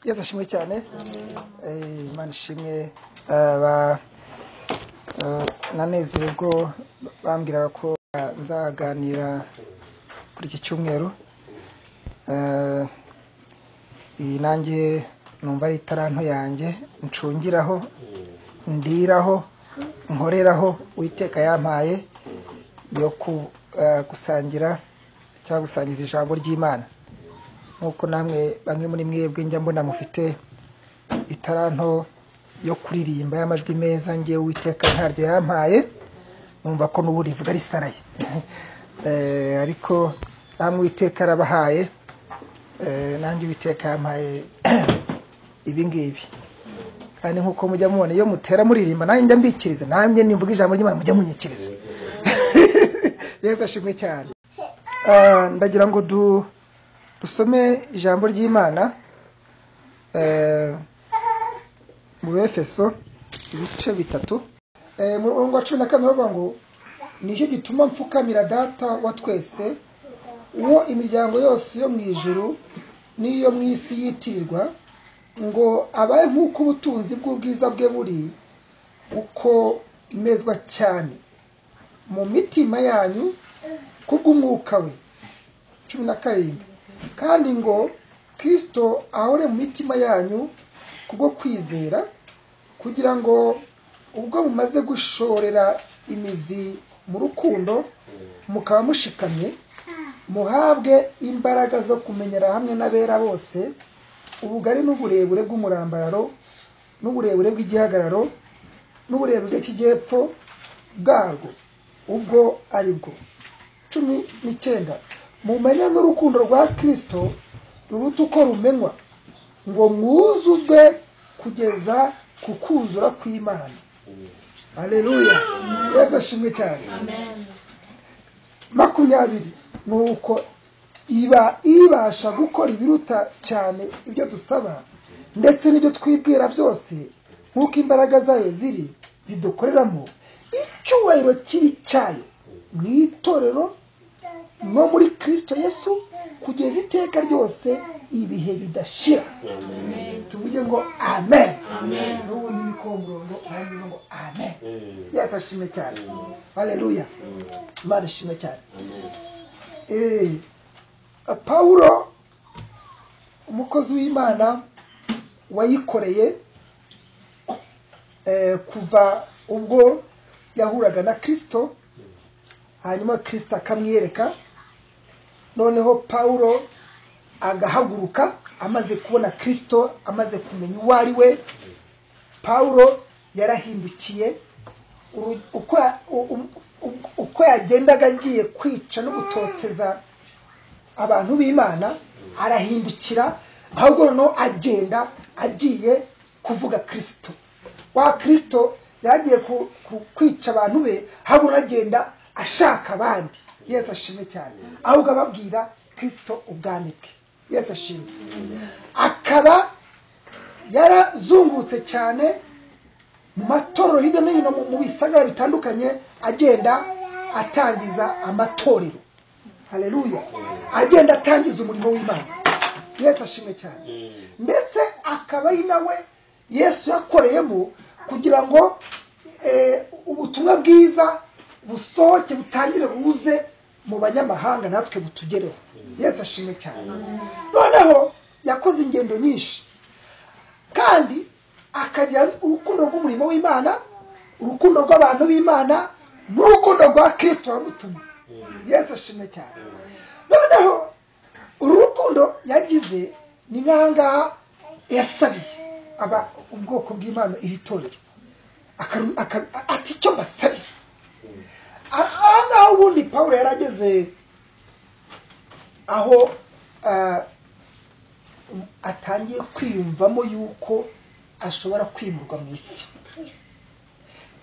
Yesu ashimwe cyane. Imana ishimwe. Nanezerewe ubwo bambwiraga ko nzaganira kuri iki cyumweru. Nanjye numva ari itaranto yanjye ncungiraho, ndiraho, nkoreraho Uwiteka yampaye yo gusangira cyangwa gusangiza ijambo ry'Imana. Nkuko namwe bamwe muri mwebwe njya mbona mufite itaranto yo kuririmba y'amajwi meza, ngiye Uwiteka ntaryo yampaye, numva ko n'uburi vuga ari saraye. Ariko namwe Uwiteka arabahaye, nanjye Uwiteka yampaye ibi ngibi. Kandi nkuko mujya mubona iyo mutera muririmba nanjye njya mbikiriza, namwe nimvuga ijambo ry'Imana mujya munyikiriza. Yesu ashimwe cyane. Ndagira ngo dusome ijambo ry'Imana mu Efeso ibice 3. Mu murongo wa 14 bavuga ngo nicyo gituma mfukamira Data wa twese, uwo imiryango yose yo mu ijuru n'iyo mu isi yitirirwa, ngo abaye nk'uko ubutunzi bw'ubwiza bwe buri uko imezwa cyane mu mitima yanyu kubw'umwuka we. 17. Kandi ngo Kristo ahore mu mitima yanyu kubwo kwizera, kugira ngo ubwo mumaze gushorera imizi mu rukundo mukaba mushikamye, muhabwe imbaraga zo kumenyera hamwe n'abera bose ubugari n'uburebure bw'umurambararo n'uburebure bw'igihagararo n'uburebure bw'ikijyepfo bwarwo, ubwo ari bwo. 19. Mumenye n'urukundo rwa Kristo ruruta uko rumenywa, ngo mwuzuzwe kugeza ku kuzura kw'Imana. Haleluya. Yesu ashimwe cyane. 20. Nuko ibasha gukora ibiruta cyane ibyo dusaba ndetse n'ibyo twibwira byose, nk'uko imbaraga zayo zidukoreramo. Icyubahiro kiri cyayo mu itorero no muri Kristo Yesu kugeza iteka ryose ibihe bidashira. Tuvuge ngo amen. N'ubu n'ibikomurongo hanyuma ngo amen. Yesu ashimwe cyane. Haleluya. Imana ishimwe cyane. Paulo umukozi w'Imana wayikoreye kuva ubwo yahuraga na Kristo, hanyuma Kristo akamwiyereka, noneho Paulo agahaguruka amaze kubona Kristo, amaze kumenya uwo ari we. Paulo yarahindukiye, uko yagendaga agiye kwica no gutoteza abantu b'Imana, arahindukira, ahubwo no agenda agiye kuvuga Kristo. Wa Kristo yagiye kwica abantu be, ahubwo agenda ashaka abandi. Yesu ashimwe cyane. Ahubwo ababwira Kristo ubwanike. Yesu ashimwe. Akaba yarazungutse cyane mu matorero hirya no hino mu bisagara bitandukanye, agenda atangiza amatorero. Haleluya. Agenda atangiza umurimo w'Imana. Yesu ashimwe cyane. Ndetse akaba ari nawe Yesu yakoreyemo kugira ngo ubutumwa bwiza busohoke, butangire buze mu banyamahanga natwe butugereho. Yesu ashimwe cyane. Noneho yakoze ingendo nyinshi, kandi akagira urukundo rw'umurimo w'Imana, urukundo rw'abantu b'Imana, n'urukundo rwa Kristo wamutumye. Yesu ashimwe cyane. Noneho urukundo yagize ni nk'ahangaha yasabiye ubwoko bw'Imana iri torero, ati icyo basabiye. Ahangaha ubundi Paulo yarageze aho atangiye kwiyumvamo yuko ashobora kwimurwa mu isi.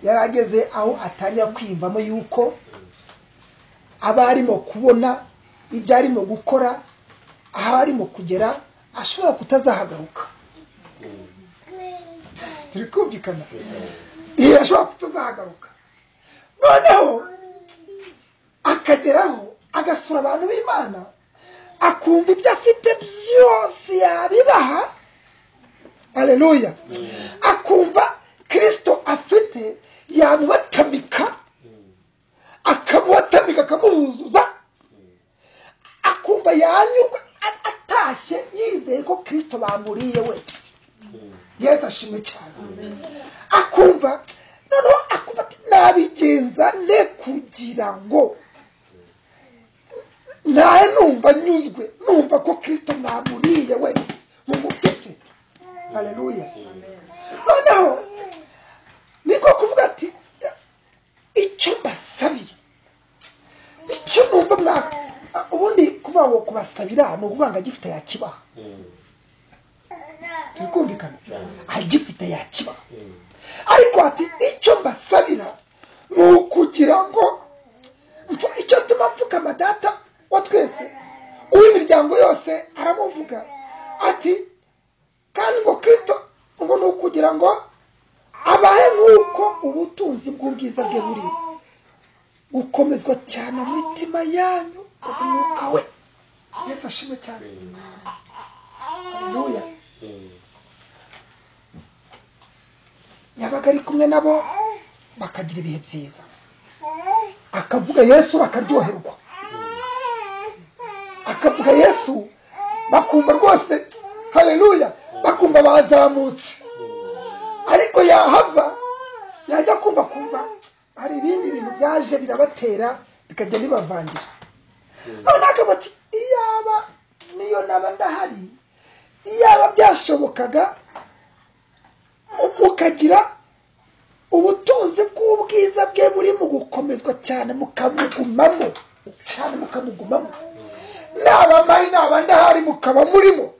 Yarageze aho atangira kwiyumvamo yuko aba arimo kubona ibyo arimo gukora, aho arimo kugera ashobora kutazahagaruka. Turi kumvikana? Ashobora kutazahagaruka. Noneho akageraho agasura abantu b'Imana, akumva ibyo afite byose yabibaha, Haleluya. Akumva Kristo afite yamubatamika, akamubatamika akamuhuzuza, akumva yanyurwa atashye yizeye ko Kristo bamuriye wese. Yesu ashimwe cyane. Akumva noneho akumva ati nabigenza ne kugira ngo naye numva nyuzwe, numva ko Kristo namuriye wese mumufite. Haleluya. Noneho niko kuvuga ati icyo mbasabira, icyo numva mwaka ubundi kuvuga ngo kubasabira ni ukuvuga ngo agifite yakibaha. Tukumvikana agifite yakibaha. Ariko ati icyo mbasabira ni ukugira ngo icyo tuma mvuga amadata wa twese uw'imiryango yose aramuvuga ati kandi ngo Kristo ngo ni ukugira ngo abahe nk'uko ubutunzi bw'ubwiza bwe buri gukomezwa cyane mu mitima yanyu umwuka we. Yesu ashimwe cyane. Haleluya. Yabaga ari kumwe nabo bakagira ibihe byiza, akavuga Yesu bakaryoherwa, akavuga Yesu bakumva rwose, haleluya, bakumva bazamutse. Ariko yahava yajya kumva hari ibindi bintu byaje birabatera bikajya bibavangira. None akabati iyaba niyo naba ndahari, iyaba byashobokaga mukagira ubutunzi bw'ubwiza bwe buri mu gukomezwa cyane mukamugumamo, n'abamari n'abandahari mukaba murimo.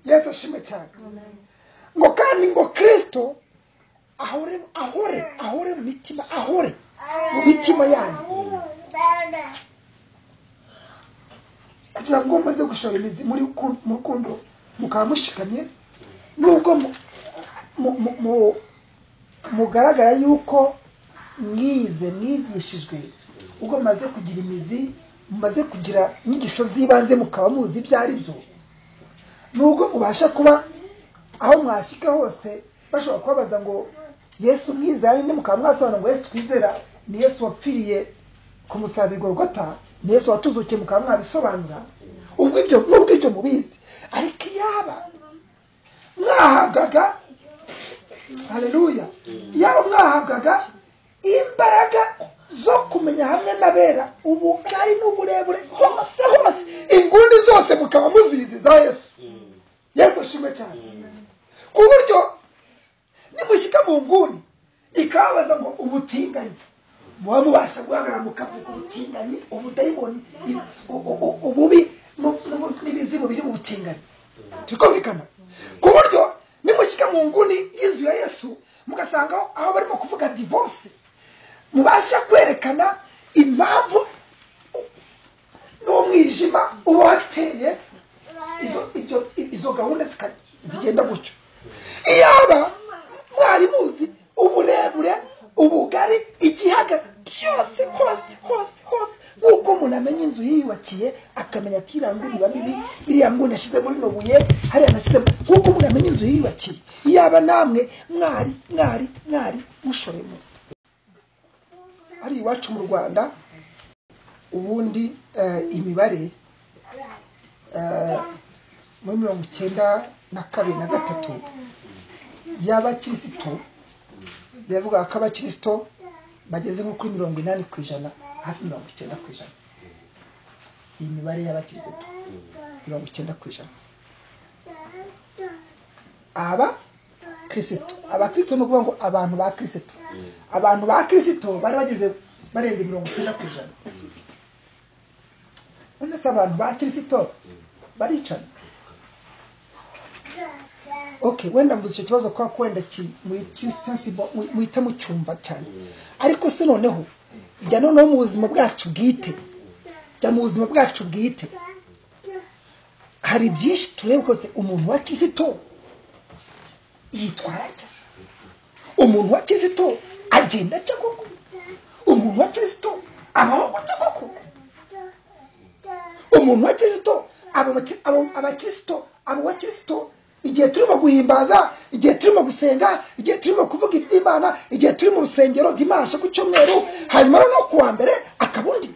Yesu ashimwe cyane. Ngo kandi ngo Kristo ahore mu mitima, ahore mu mitima yanyu, kugira ngo muze gushora imizi muri rukundo mukaba mushikamye, nubwo mugaragara yuko mwigishijwe, ubwo maze kugira imizi, mumaze kugira inyigisho z'ibanze, mukaba muzi ibyo ari byo, nubwo mubasha kuba aho mwashyika hose bashobora kubabaza ngo Yesu mwizera ninde, mukaba mwasobanura ngo Yesu twizera ni Yesu wapfiriye ku musaraba i Golgotha, ni Yesu watuzukiye, mukaba mwabisobanura. Ubwo ibyo mubizi. Ariko yaba mwahabwaga, haleluya, yaba mwahabwaga imbaraga zo kumenya hamwe n'abera ubugari n'uburebure hose inguni zose mukaba muzizi za Yesu. Yesu ashimwe cyane. Ku buryo nimushyika mu nguni ikabaza ngo ubutinganyi, muba mubasha guhagarara mukavuga ubutinganyi, ubudayimoni, ububi n'ibizimu biri mu butinganyi. Tukumvikana? Ku buryo nimushyika mu nguni y'inzu ya Yesu mugasanga aho barimo kuvuga divorce, mubasha kwerekana impamvu n'umwijima uba wateye izo gahunda zigenda gutyo. Iyaba mwari muzi uburebure, ubugari, igihaga byose hose, nk'uko umuntu amenya inzu yiyubakiye akamenya ati iriya nguni iba mibi, iriya nguni yashyize muri no buye, hariya nashyizemo, nk'uko umuntu amenya inzu yiyubakiye. Iyaba namwe mwari mushoreye muzi. Ari iwacu mu Rwanda ubundi imibare muri 92 na 3 y'abakristo yavuga ko abakristo bageze nko kuri 80%, hafi 90%. Iyi mibare y'abakristo 90%. Abakristo no kuvuga ngo abantu ba Kristo, abantu ba Kristo bari bageze barenze 90%. None se abantu ba Kristo baricana? Okay, wenda mvuze icyo kibazo kwa kwenda muhita mucyumva cyane. Ariko se noneho jya noneho mu buzima bwacu bwite, hari byinshi turebe kose. Umuntu wa Kristo yitwara cyane, umuntu wa Kristo agenda cyakoko, umuntu wa Kristo abaho cyakoko, umuntu wa Kristo abakristo igihe turimo guhimbaza, igihe turimo gusenga, igihe turimo kuvuga iby'Imana, igihe turi mu rusengero dimanche ku cyumweru, hanyuma no kuwa mbere akabundi.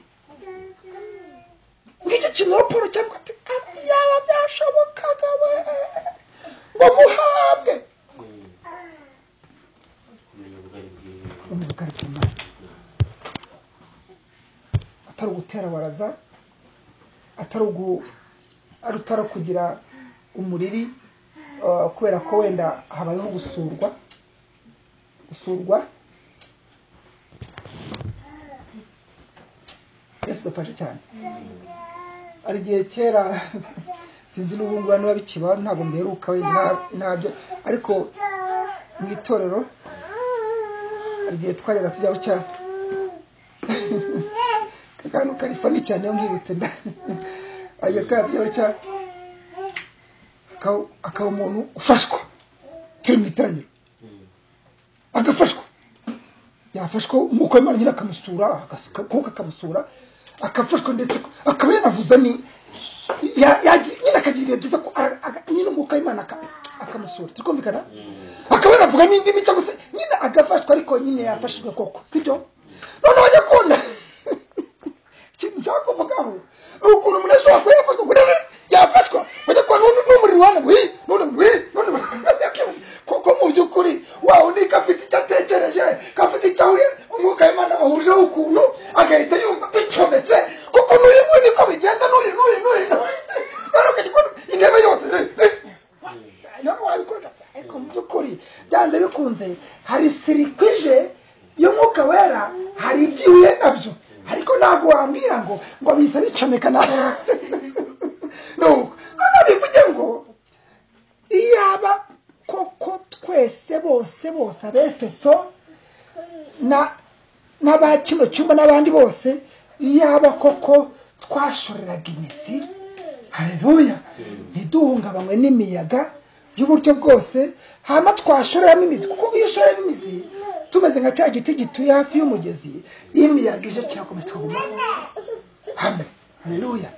Ngiki kintu Paul cyangwa ati yaba byashobokaga we ngo muhabwe atari ugutera baraza, atari kugira umuriri kubera ko wenda habayeho gusurwa. Yesu dufashe cyane. Ari gihe kera sinzi n'ubungu bano babikiba, ntabwo mberuka wenda ntabyo, ariko mu itorero ari gihe twajyaga tujya bucya kakanu karifani cyane yo nkibutse nda agiye twajya bucya akaba umuntu ufashwa turi mu iteraniro agafashwa, yafashwa umwuka w'Imana nyine akamusura, akamusura akafashwa, ndetse akaba yanavuza ni nyine akagira ibihe byiza ko nyine umwuka w'Imana akamusura, tukumvikana, akaba yanavuga n'indimi cyangwa se nyine agafashwa, ariko nyine yafashijwe koko, sibyo? None wajya kubona ikintu nshaka kuvugaho ni ukuntu umuntu ashobora kuba yafashwa kuri yafashwa wajya kubona n'umuriro wana none koko mu by'ukuri wawe ni kafite icyo atekereje, kafite icyo ahuriye umwuka w'Imana bahurijeho ukuntu agahita yumva bicometse, kuko n'uyu niko bigenda n'uyu none ukagikora intebe yose none wabikora. Ariko mu by'ukuri byanze bikunze hari sirikwije y'umwuka wera, hari ibyihuye nabyo, ariko ntabwo wambwira ngo biza bicomeka na no bivuge ngo iyaba koko twese bose abefeso n'aba kino cyumba n'abandi bose, iyaba koko twashoreraga imizi, haleluya, ntiduhungabanywe n'imiyaga y'uburyo bwose, hama twashoreramo imizi, kuko iyo ushoreramo imizi tumeze nka cya giti gituye hafi y'umugezi, imiyaga ije kirakomeza kuguma. Amen, haleluya,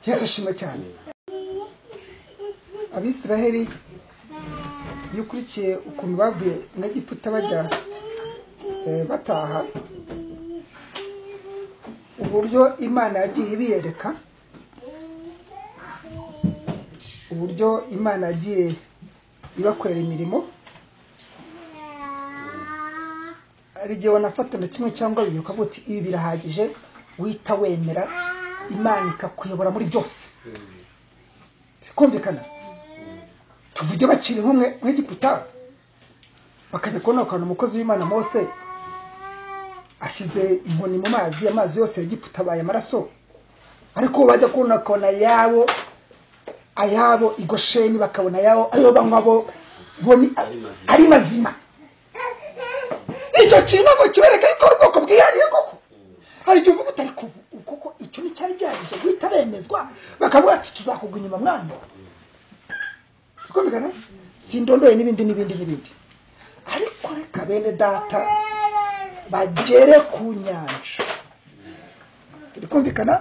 Yesu ashimwe cyane. Abisiraheli iyo ukurikiye ukuntu bavuye mu Egiputa bajya bataha, uburyo Imana yagiye ibiyereka, uburyo Imana yagiye ibakorera imirimo, ari igihe wanafata na kimwe cyangwa bibiri ukavuga uti ibi birahagije, wita wemera Imana ikakuyobora muri byose. Kumvikana, tuvuge bakiri nk'umwe nk'Egiputa bakajya kubona akantu umukozi w'Imana Mose ashyize inkoni mu mazi, amazi yose y'Egiputa abaye amaraso, ariko bajya kubona akabona ayabo i Gosheni, bakabona ayo banywa bo ari mazima. Icyo kintu ngo kibereka yuko ubwoko bwihariye koko. Hari igihe uvuga utari koko icyo ni cyari gihagije guhita bemezwa, bakavuga ati tuzakugwa inyuma mwana. Tukumvikana, sindondoye n'ibindi, ariko reka bene data bagere ku nyanja. Tukumvikana,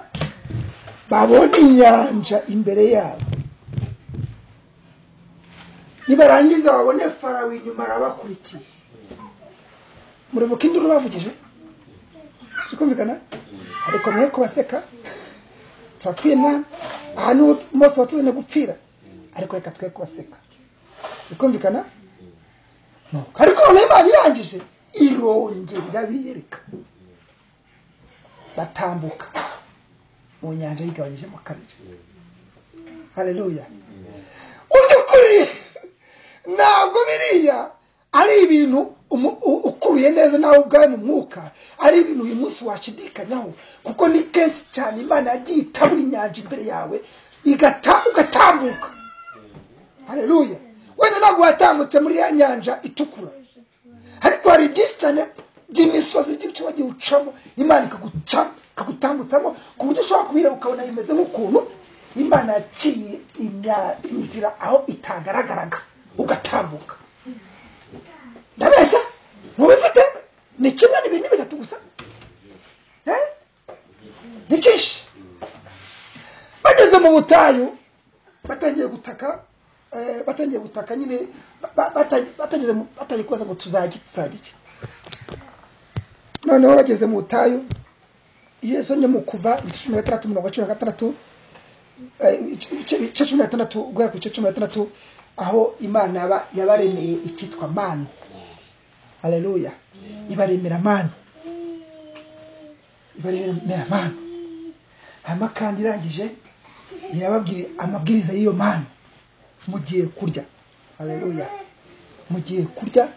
babona inyanja imbere yabo, nibarangiza babone Farawo inyuma arabakurikiye. Muribuka induru bavugije? Tukumvikana, ariko mwe kubaseka twapfuye mwana, ahantu Mose watuzanye gupfira, ariko reka twe kubaseka. Tukumvikana, ariko Imana irangije irongera biyereka, batambuka mu nyanja yigabanyije mu kabiri. Haleluya. Ubyukuri ntabwo biriya ari ibintu ukuruye neza nawe ubwawe mu mwuka, ari ibintu uyu munsi washidikanyaho, kuko ni kenshi cyane Imana yagiye itabura inyanja imbere yawe ugatambuka. Haleluya. Wenda ntabwo watambutse muri ya nyanja itukura, ariko hari byinshi cyane by'imisozi byinshi wagiye ucamo, Imana ikagutambutsamo ku buryo ushobora kubireba ukabona bimeze nk'ukuntu Imana yaciye inzira aho itagaragaraga, ugatambuka. Ndabeshya? Mubifite? Ni kimwe n'ibintu bitatu gusa. Ni byinshi. Bageze mu butayu batangiye gutaka, batangiye gutaka nyine batangiye kubaza ngo tuzajya noneho bageze mu butayu. iyo sonye mu kuva 16:16 16 guhera ku 16 aho Imana yabaremeye ikitwa manu. Haleluya. Ibaremera manu. Hama kandi irangije irababwira amabwiriza y'iyo manu mugiye kurya. Haleluya. Mugiye kurya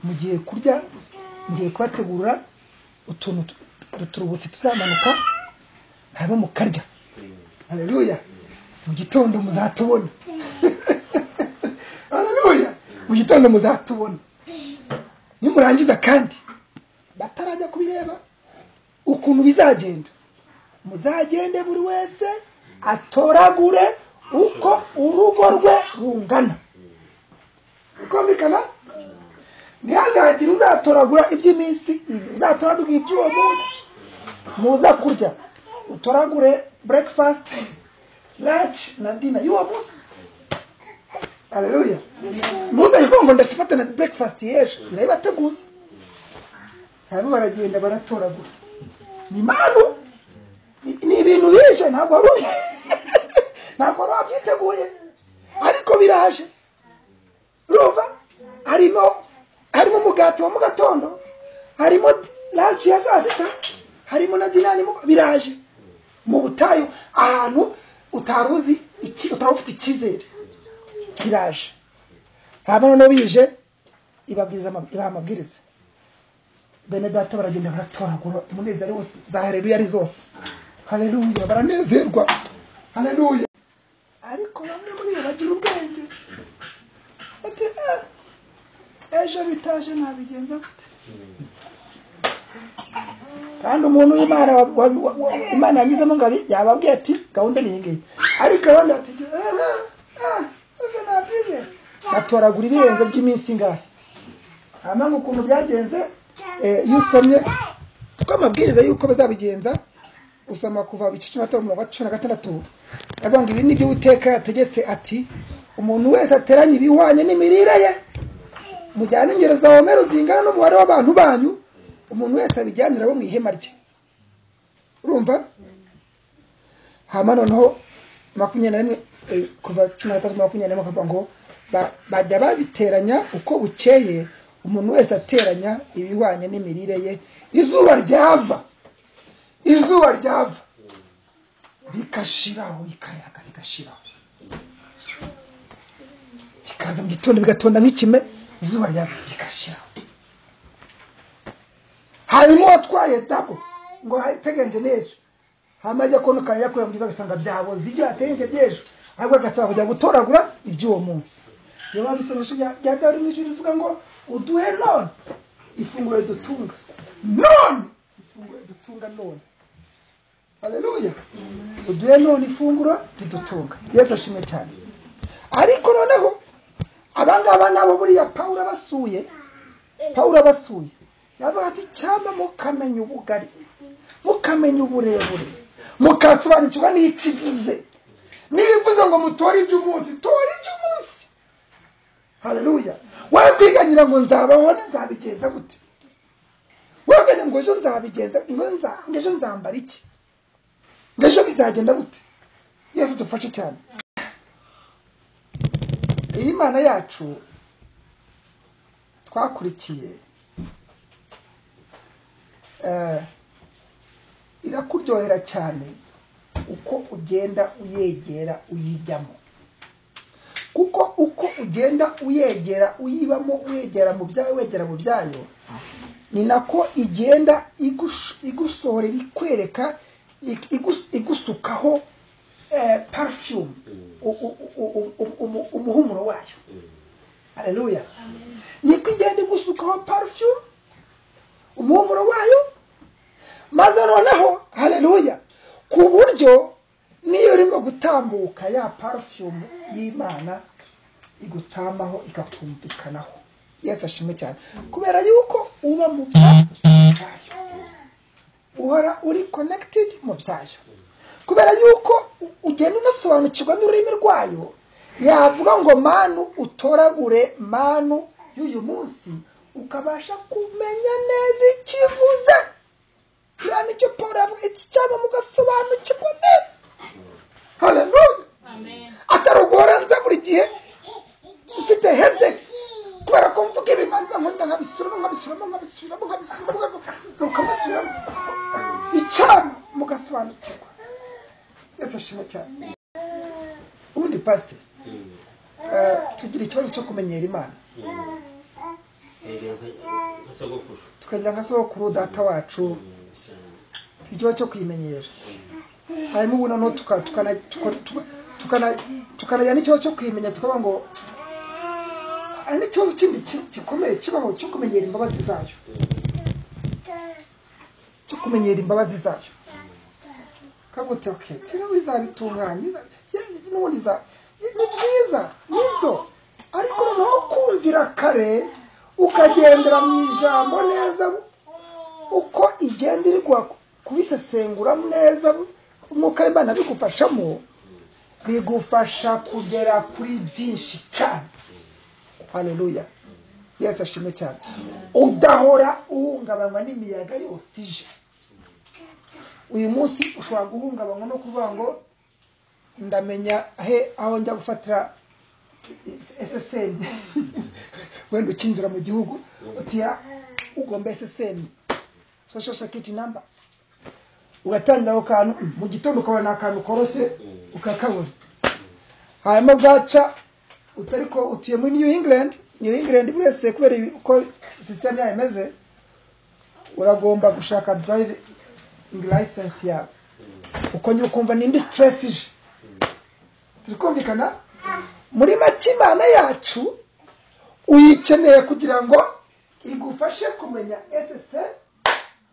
ngiye kubategura utuntu duturubutse tuzamanuka haba mukarya. Haleluya. Mu gitondo muzatubona. Haleluya. Mu gitondo muzatubona. Nimurangiza kandi batarajya kubireba ukuntu bizagenda, muzagende buri wese atoragure uko urugo rwe rungana. Ukomikana? Ntihazagira uzatoragura iby'iminsi uzatoragura iby'uwo munsi muza kurya. Utoragure breakfast, lunch na dinner y'uwo munsi. Haleluya. Muza ngo ndashifata na breakfast yejo irayibateguza. Hanyuma baragenda baratoragura. Ni manu, ni ibintu bishe ntabwo wabyiteguye, ariko biraje. Urumva? Harimo umugati wa mu gatondo, harimo lunch ya saa sita, harimo na dinner biraje. Mu butayu ahantu utaruzi utarufite icyizere biraje. Haba no bije ibabwiriza amabwiriza. Bene data baragenda baratoragura umunezero wose za haleluya ari zose. Haleluya, baranezerwa. Haleluya. Ariko bamwe muri bo bagira ubwenge. Ati ejo bitaje nabigenza gute? Kandi umuntu Imana yanyuzemo ngabi yababwiye ati gahunda ni ngiyi. Ariko abandi ati ese nabyize. Batoragura ibirenze by'iminsi ngahe. Hama ukuntu byagenze yusomye uko amabwiriza yuko bazabigenza usoma kuva 16:16 abanga ibi nibyo Uwiteka yategetse ati umuntu wese ateranye ibihwanye n'imirire ye mujyane ingero za Homero zingana n'umubare w'abantu banyu umuntu wese abijyanira bo mu ihema rye. Urumva? Hama noneho 21 kuva 16:21 bakavuga ngo bajya babiteranya uko bukeye umuntu wese ateranya ibihwanye n'imirire ye. Izuba ryava bikashiraho bikayaga bigashiraho bikaza mu gitondo bigatonda nk'ikime. Izuba ryava bikashiraho. Harimo watwaye dabo ngo hategenje nejo hamajya kono kaya yakoye mu gisanga byaboze ibyo yategenje byejo ahubwo agasaba kujya gutoragura iby'uwo munsi. Yo babisonesha bya Dawidi mu ijuru bivuga ngo uduhe none ifunguro dutunga none. Haleluya. Uduhe none ifunguro ridutunga. Yesu ashimwe cyane. Ariko noneho abangaba nabo buriya Paulo abasuye yavuga ati cyamba mukamenya ubugari mukamenya uburebure mukasobanukirwa n'ikivuze nibivuze ngo mutore iby'umunsi tora iby'umunsi. Haleluya. Wewe kwiganyira ngo nzabaho nzabigenza gute? Wewe ngo ejo nzabigenza ejo nzambara iki? Ejo bizagenda gute? Yesu dufashe cyane. Iyi Imana yacu twakurikiye irakuryohera cyane uko ugenda uyegera uyijyamo. Kuko uko ugenda uyegera uyibamo uyegera mu byayo wegera mu byayo ni nako igenda igusohorera ikwereka igusukaho perfume umuhumuro wayo. Haleluya. Niko igenda igusukaho perfume umuhumuro wayo maze noneho haleluya ku buryo niyo urimo gutambuka ya perfume y'Imana igutamaho ikakumvikanaho. Yesu ashimwe cyane kubera yuko uba mu byayo uhora uri connected mu byayo kubera yuko ugenda unasobanukirwa n'ururimi rwayo yavuga ngo manu utoragure manu y'uyu munsi ukabasha kumenya neza ikivuze. Yani icyo Paul avuga iki cyaba mugasobanukirwa neza. Haleluya. Amen. Atarugora nza buri gihe mfite headaches kubera ko mvuga ibimanza nkunda nkabisubiramo icyama mugasobanukirwa. Yesu ashimwe cyane. Ubundi pastor tugira ikibazo cyo kumenyera Imana. Tukagira nka sogokuru data wacu tugiye cyo kwimenyera. Hanyuma ubu noneho tukanajya n'ikibazo cyo kwimenya tukaba ngo ari n'ikibazo kindi gikomeye kibaho cyo kumenyera imbabazi zayo. Cyo kumenyera imbabazi zayo. Kagote okay. Tira wizabitunganya n'ubundi za ni byiza nizo. Ariko noneho kumvira kare ukagendera mu ijambo neza uko igenda iri kubisesengura neza umwuka w'Imana bigufashamo bigufasha kugera kuri byinshi cyane. Haleluya. Yesu ashimwe cyane. Udahora uhungabanywa n'imiyaga yose ije. Uyu munsi ushobora guhungabanywa no kuvuga ngo ndamenya aho njya gufatira SSM. Wenda ukinjira mu gihugu utiya ugomba SSM social security number ugatandira aho kantu mu gitondo ukabona akantu korose ukakabona. Hanyuma gaca utariko utiye muri New England burese kubera uko system yayo imeze uragomba gushaka driving license yawe ukongera ukumva n'indi stress ije. Turikumvikana muri Imana yacu uyikeneye kugira ngo igufashe kumenya SSN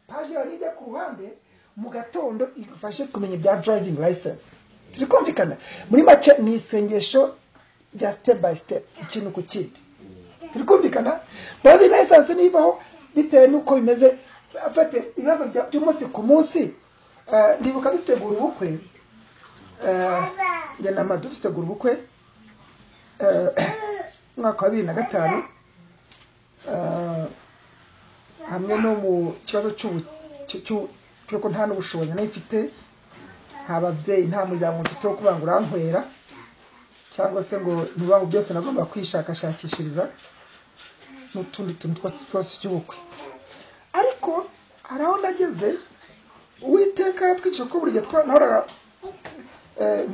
paje yarijya ku ruhande mu gatondo igufashe kumenya bya driving license. Turikumvikana muri make ni isengesho rya step by step ikintu ku kindi. Turikumvikana driving license nibaho bitewe nuko bimeze afate ibibazo by'umunsi ku munsi. Ndibuka dutegura ubukwe njye na Madu dutegura ubukwe mwaka wa 2005 hamwe no mu kibazo cy'uko nta n'ubushobozi nifite nta babyeyi nta muryango mfite wo kubangura nkwera cyangwa se ngo nibangu byose nagomba kwishakashakishiriza n'utundi tuntu twose cy'ubukwe. Ariko haraho nageze Uwiteka twice ko buri gihe twanahoraga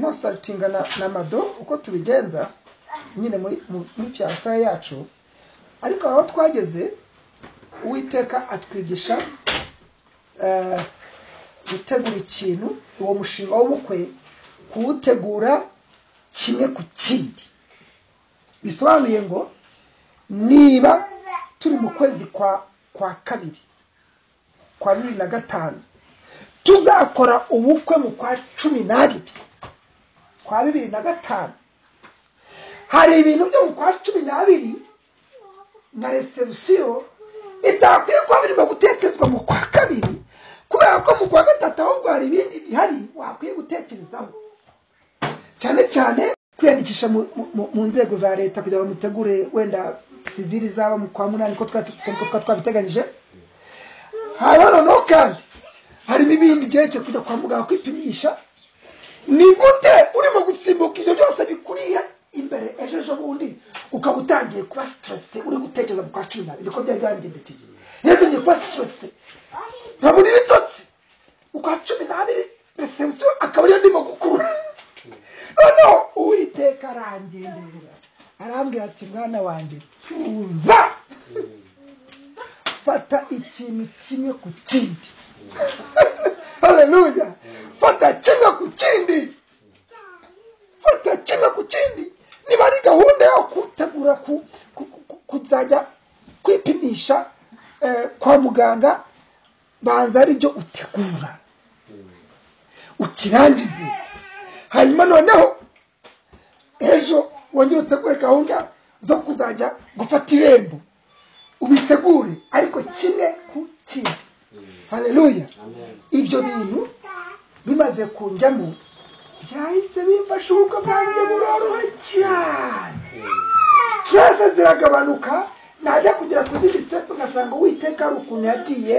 consultinga na Mado uko tubigenza nyine muri cyasa yacu. Ariko aho twageze Uwiteka atwigisha gutegura ikintu uwo mushinga w'ubukwe kuwutegura kimwe ku kindi. Bisobanuye ngo niba turi mu kwezi kwa kabiri kwa 2005 tuzakora ubukwe mu kwa 12 kwa 2005. Hari ibintu byo mu kwa 12 na reception itakwiye kwa birimo gutekerezwa mu kwa kabiri kubera ko mu kwa gatatu ahubwo hari ibindi bihari wakwiye gutekerezaho cyane cyane kwiyandikisha mu nzego za leta kugira ngo mutegure wenda civil zaba mu kwa 8 ko twabiteganyije. Hano no kandi hari ibindi byerekeye kujya kwa muganga kwipimisha. Ni gute urimo gusimbuka ibyo byose bikuriye imbere ejo bundi ukabutangiye kuba stress uri gutekereza mu kwa 12 niko byagendekeye. Neze ngiye kuba stress ntaburi bitotsi ukwa 12 reception akabari ndimo gukura. No Uwiteka arangendera arambwira ati mwana wanjye tuza fata ikintu kimwe ku kindi. Haleluya. Fata kimwe ku kindi. Fata kimwe ku kindi. Niba ari gahunda yo kutegura kuzajya kwipimisha kwa muganga banza ari byo utegura ukirangize. Hanyuma noneho ejo wongera utegure gahunda zo kuzajya gufata irembo ubitegure ariko kimwe ku kindi. Haleluya. Ibyo bintu bimaze kunjyamo byahise bimfasha ubukwe bwanjye buroroha cyane, stress ziragabanuka, najya kugera ku zindi step ngasanga Uwiteka ari ukuntu yagiye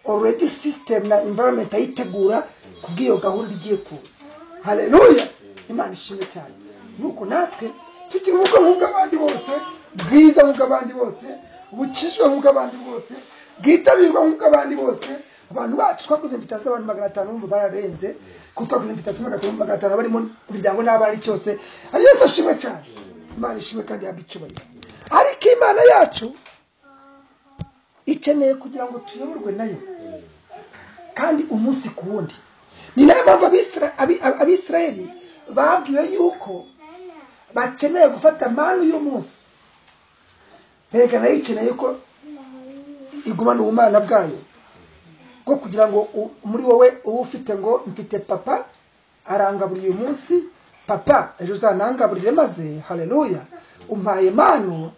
already system na environment ayitegura kubw'iyo gahunda igiye kuza. Haleluya, Imana ishimwe cyane. Nuko natwe tugira ubukwe nk'ubw'abandi bose, bwiza nk'ubw'abandi bose, bukijwe nk'ubw'abandi bose, bwitabirwa nk'ubw'abandi bose. Abantu bacu twakoze invitation abantu 500 bumva bararenze, kuko twakoze invitation 500 bari mu miryango n'abari cyose. Ari Yesu ashimwe cyane, Imana ishimwe kandi yabicyubahiro. Ariko Imana yacu ikeneye kugira ngo tuyoborwe nayo kandi umunsi ku wundi. Ni nayo mpamvu Abisirayeli babwiwe yuko bakeneye gufata manu y'umunsi, mbega nayo ikeneye ko igumana ubumana bwayo, bwo kugira ngo muri wowe uba ufite ngo mfite papa arangaburiye uyu munsi, papa ejo uzanangaburire maze. Haleluya, umpaye manu.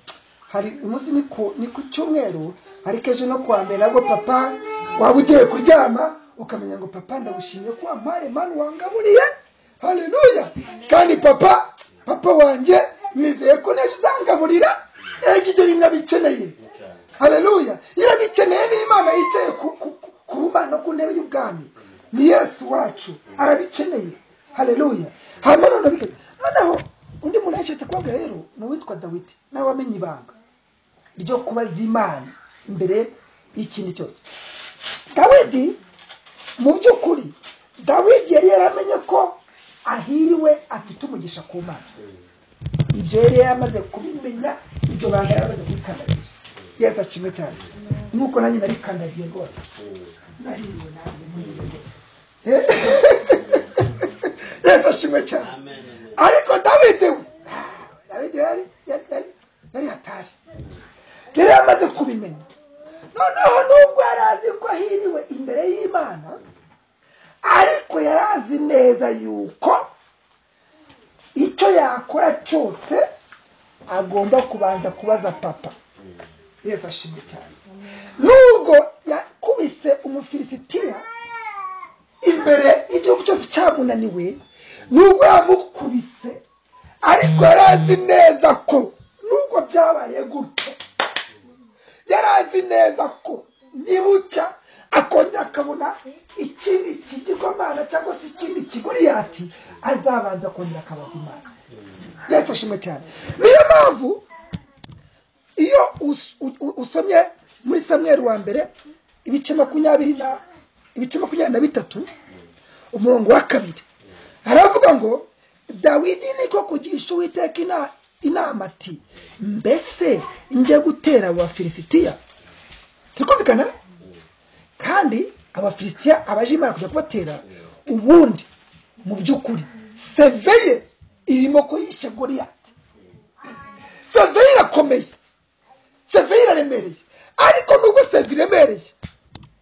Hari umunsi ni ku cyumweru, ariko ejo no kuwa mbere nabwo papa waba ugiye kuryama ukamenya ngo papa ndagushimiye ko wampaye manu wangaburiye. Haleluya, kandi papa wanjye nizeye ko nejo uzangaburira. Ibyo binabikeneye. Haleluya, irabikeneye. n'Imana yicaye ku bumana ku ntebe y'ubwami, ni Yesu wacu arabikeneye. Haleluya, hanyuma noneho undi muntu yashetse kubabwira rero ni uwitwa Dawidi, nawe wamenye ibanga ryo kubaza Imana imbere y'ikindi cyose. Dawidi mu by'ukuri, Dawidi yari yaramenye ko ahiriwe afite umugisha ku Mana. Ibyo yari yamaze kubimenya, ibyo banga yamaze kubikandagira. Yesu ashimwe cyane. Nuko nanjye narikandagiye rwose, nahiriwe nanjye. Yesu ashimwe cyane. Ariko Dawidi yari hatari, yari yamaze kubimenya. Noneho nubwo yarazi ko ahiriwe imbere y'Imana, ariko yarazi neza yuko icyo yakora cyose agomba kubanza kubaza papa. Yesu ashimwe cyane. Nubwo yakubise Umufilisitiya imbere igihugu cyose cyamunaniwe, nubwo yamukubise, ariko yarazi neza ko nubwo byabaye gutyo, yarazi neza ko nibucya akongera akabona ikindi kigirwamana cyangwa se ikindi kigoriyati, azabanza kongera akabaza Imana. Yesu ashimwe cyane. Niyo mpamvu iyo usomye muri Samweli wa mbere ibice 23 umurongo wa 2, haravuga ngo Dawidi niko kugisha Uwiteka inama ati, mbese njye gutera Abafilisitiya. Tukumvikana? Kandi Abafilisitiya abaje Imana kujya kubatera, ubundi mu by'ukuri seveye irimo ko yishe Goliyati. Seveye irakomeye, seveye iraremereye, ariko nubwo seveye iremereye,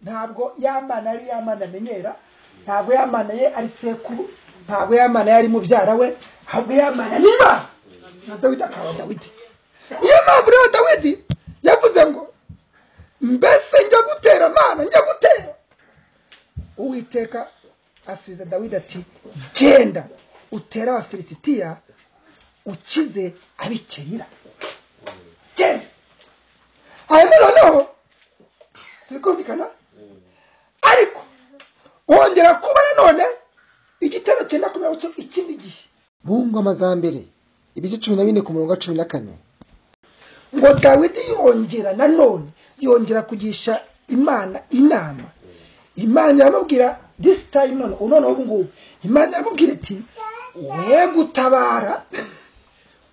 ntabwo Yamana ari Yamana amenyera, ntabwo Yamana ye ari sekuru, ntabwo Yamana yari mubyara we, ahubwo Yamana ni Imana. Na Dawidi akaba Dawidi. Iyo mpamvu rero Dawidi yavuze ngo mbese njya gutera Mana, njya gutera. Uwiteka asubiza Dawidi ati, genda utera Abafilisitiya ukize Abikeira. Genda. Hanyuma noneho turikumvikana, ariko wongera kuba none igitero cyenda kumera ikindi gihe. Mu ngoma za mbere ibice 14 ku murongo wa 14, ngo Dawidi yongera kugisha Imana inama. Imana yamubwira this time none ubu ngubu, Imana yamubwira iti, we gutabara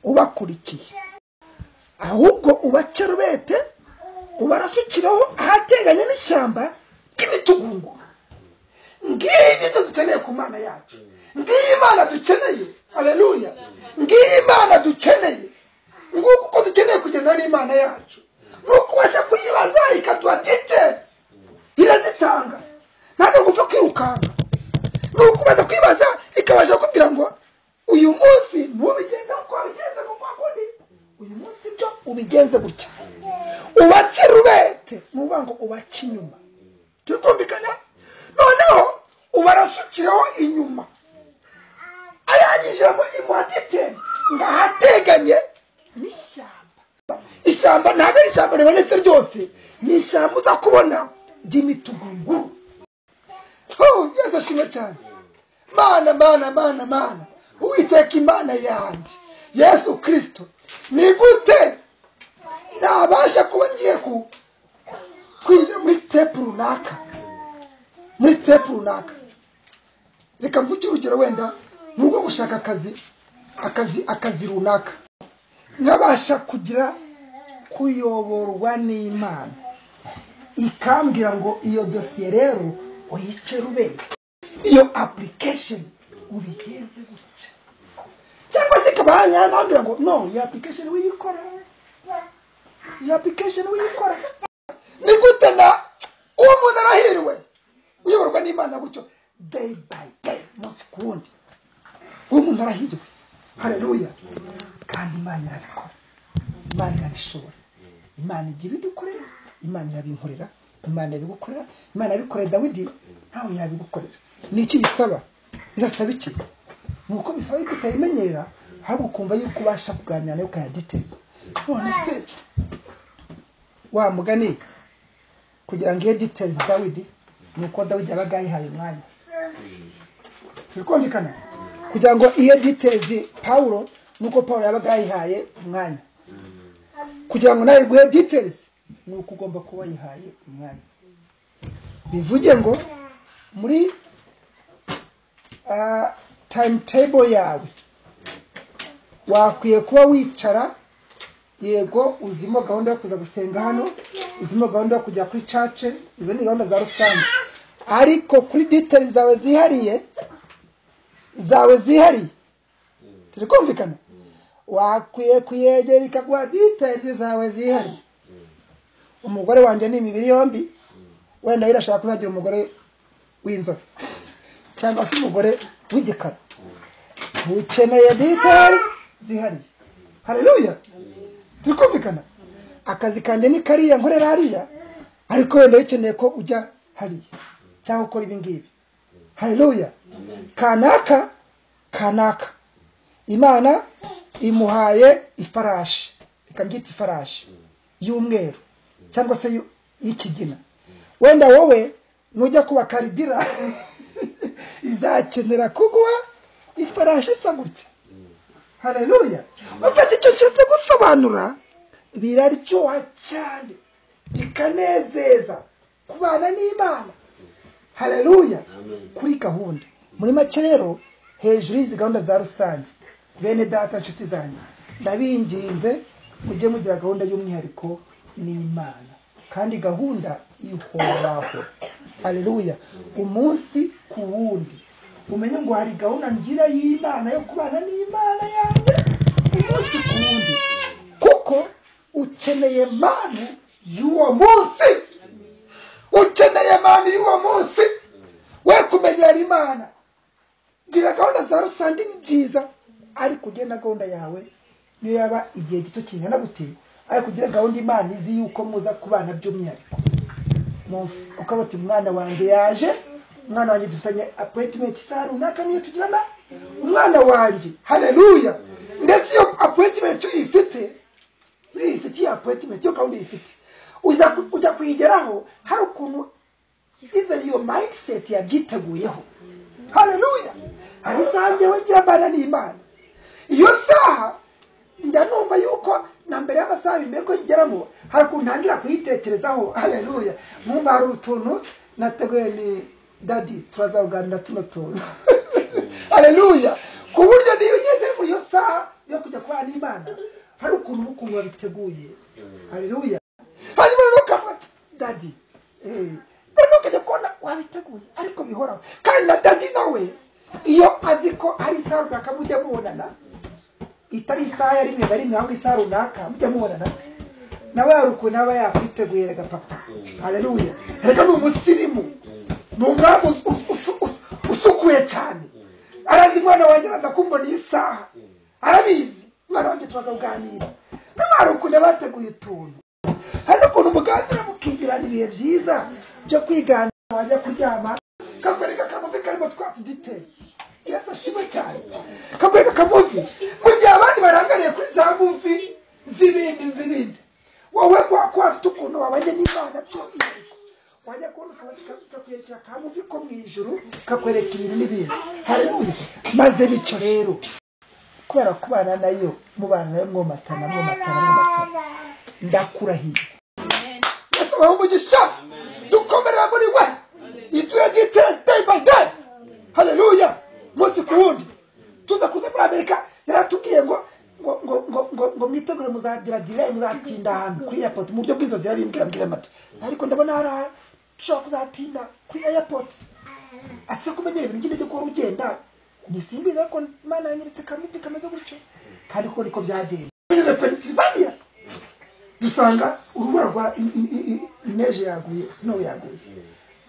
ubakurikiye, ahubwo ubacerubete ubarasukiraho ahateganye n'ishyamba ry'imitugungo. Ngiyi nicyo dukeneye ku Mana yacu, ngiyi Imana dukeneye. Haleluya, ngiyi Imana dukeneye. Nguko uko dukeneye kugenda n'Imana yacu, nuko washa kuyibaza ikaduha details, irazitanga, ntabwo gupfa kwirukanga. Nuko baza kwibaza ikabasha kubwira ngo uyu munsi mubigenza uko wabigenza kuko akundi, uyu munsi byo ubigenze gutya, ubacirubete nuba ngo ubaca inyuma. Tukumvikana? Noneho ubarasukiraho inyuma, irangije imuhatiteri ngahateganye n'ishyamba. Ishyamba ntabwo ari ishyamba ribonetse ryose, ni ishyamba uza kubona ry'imitugungu. Yesu ashimwe cyane. Mana Uwiteka Imana yanjye Yesu Kristo, ni gute nabasha kuba ngiye kwinjira muri step runaka. Reka mvuge urugero, wenda nubwo gushaka akazi runaka, nkabasha kugira kuyoborwa n'Imana ikambwira ngo iyo dosiye rero uyice rubenge, iyo application ubigenze gutya, cyangwa se kabanya nambwira ngo no, iyo application uyikora, ni gute na uwo muntu arahiriwe uyoborwa n'Imana gutyo day by day, munsi ku wundi, uwo muntu arahiriwe. Haleluya. Kandi Imana irabikora, Imana irabishobora, Imana igiye ibidukorera, Imana irabinkorera, Imana yabigukorera, Imana yabikorera Dawidi, ntawe yabigukorera. Ni iki bisaba? Birasaba iki? Nuko bisaba yuko utayimenyera, ahubwo ukumva yuko ubasha kuganira nayo ukayaditeza. None se wa mugani kugira ngo iyo details Dawidi, nuko Dawidi yabaga yihaye umwanya. Turikumvikana? Kugira ngo iyo details Paulo, nuko Paulo yabaga yihaye umwanya. Kugira ngo nawe guhe details, nuko ugomba kuba yihaye umwanya. Bivuge ngo muri timetable yawe wakwiye kuba wicara, yego uzimo gahunda yo kuza gusenga hano, uzimo gahunda yo kujya kuri church, izo ni gahunda za rusange, ariko kuri details zawe zihariye turikumvikana, wakwiye kuyegera ikaguha details zawe zihariye. Umugore wanjye ni imibiri yombi, wenda irashaka kuzagira umugore w'inzobe cyangwa se umugore w'igikara, ukeneye details zihariye. Haleluya. Turikumvikana? Akazi kanjye ni kariya nkorera hariya, ariko wenda ukeneye ko ujya hariya cyangwa ukora ibi ngibi. Haleluya. Kanaka Imana imuhaye ifarashi, ikambyita ifarashi y'umweru cyangwa se y'ikigina. Wenda wowe nujya kuba karidira izakenera kuguha ifarashi isa gutya. Haleluya. Ufite icyo nshatse gusobanura, biraryoha cyane, bikanezeza kubana n'Imana. Haleluya. Kuri gahunda muri make rero, hejuru y'izi gahunda za rusange, bene data nshuti zanjye, ndabinginze mujye mugira gahunda y'umwihariko n'Imana, kandi gahunda ihoraho. Haleluya. Umunsi ku wundi umenye ngo hari gahunda ngira y'Imana yo kubana n'Imana yanjye umunsi ku wundi, kuko ukeneye Mana y'uwo munsi. We kumenyera Imana. Gira gahunda za rusange ni byiza, ariko ugenda gahunda yawe niyo yaba igihe gito kingana gute, ariko ugira gahunda Imana izi yuko muza kubana by'umwihariko. Ukabati mwana wanjye yaje, umwana wanjye dufitanye appointment saa runaka niyo tugirana umwana wanjye. Haleluya. Ndetse iyo appointment uyifite appointment yo gahunda uyifite, ujya kuyigeraho hari ukuntu even your mindset yabyiteguyeho. Haleluya. Hari isaha njyewe ngira mbana n'Imana, iyo saha njya numva yuko na mbere y'amasaha imbere ko ngeramo hari ukuntu ntangira kuyitekerezaho. Haleluya. Mwumva hari utuntu nateguye ni daddy turazaganira tuno tuntu. Haleluya. Ku buryo niyo ugeze muri iyo saha yo kujya kubana n'Imana, hari ukuntu wabiteguye. Haleluya. Hanyuma nukavuga daddy ukajya kubona wabiteguye, ariko bihoraho. Kandi na daddy nawe iyo azi ko ari isaha runaka mujya mubonana, itari isaha ya rimwe na rimwe, ahubwo isaha runaka mujya mubonana, nawe hari ukuntu aba yakwiteguye rega papa. Haleluya. Rega ni umusirimu, ni umwami usukuye cyane, arazi mwana wanjye araza kumbona iyi saha, arabizi mwana wanjye tubaza kuganira. N'abari ukuntu bateguye utuntu, hari ukuntu muganira mukigirana ibihe byiza byo kwigana, wajya kuryama kakwereka kamuve karimo twatu details. yatashimwe cyane kakwereka kamuvi mu gihe abandi barangariye kuri za muvi zibindi wowe ko afite ukuntu wabanye n'Imana byo iriko wajya kubona kakwerekera kamuvi ko mu ijuru kakwereka ibintu n'ibindi haleluya maze bityo rero kubera kubana nayo mubana nayo mwomatana ndakurahiye Yesu umugisha dukomerera muri we ituye details day by day haleluya munsi ku wundi tuza kuza muri Amerika yaratubwiye ngo mwitegure muzagira delay muzatinda ahantu kuri airport mu buryo bw'inzozi yabimbwira mata ariko ndabona hari dushobora kuzatinda kuri airport atse kumenyera ibintu ngende ko ugenda nisimbiza ko Imana yanyeretse kamiti kameze gutyo kandi ko niko byagenda muri Pennsylvania dusanga urubura rwa neje yaguye snow yaguye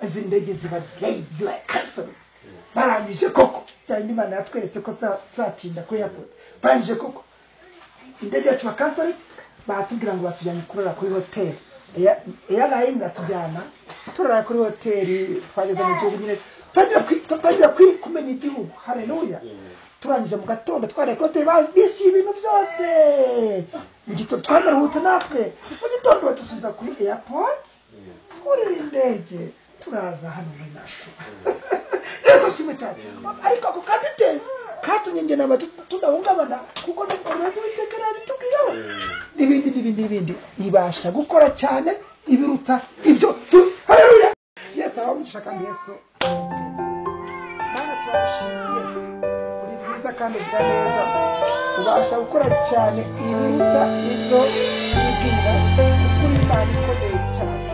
izi ndege ziba delayed ziba cancelled barangije koko cyane Imana yatweretse ko tsatinda kuri airport barangije koko indege yacu cancelled batubwira ngo batujyanye kurara kuri hotel airline atujyana turara kuri hotel twageze mu gihugu nyine tutagira kumenya igihugu haleluya turangije mu gatondo twari kuri hotel bisi ibintu byose mu gitondo twamaruhutse natwe mu gitondo batusubiza kuri airport turira indege turaza hano muri natwe Yesu ashimwe cyane ariko ako kaditezi katumye nge naba tudahungabana kuko n'ibintu bitekera bitubwiraho n'ibindi ibasha gukora cyane ibiruta ibyo haleluya Yesu abamugisha kandi Yesu Mana turashimye uri bwiza kandi uvuga neza ubasha gukora cyane ibiruta ibyo ubwira kuri Imana ikomeye cyane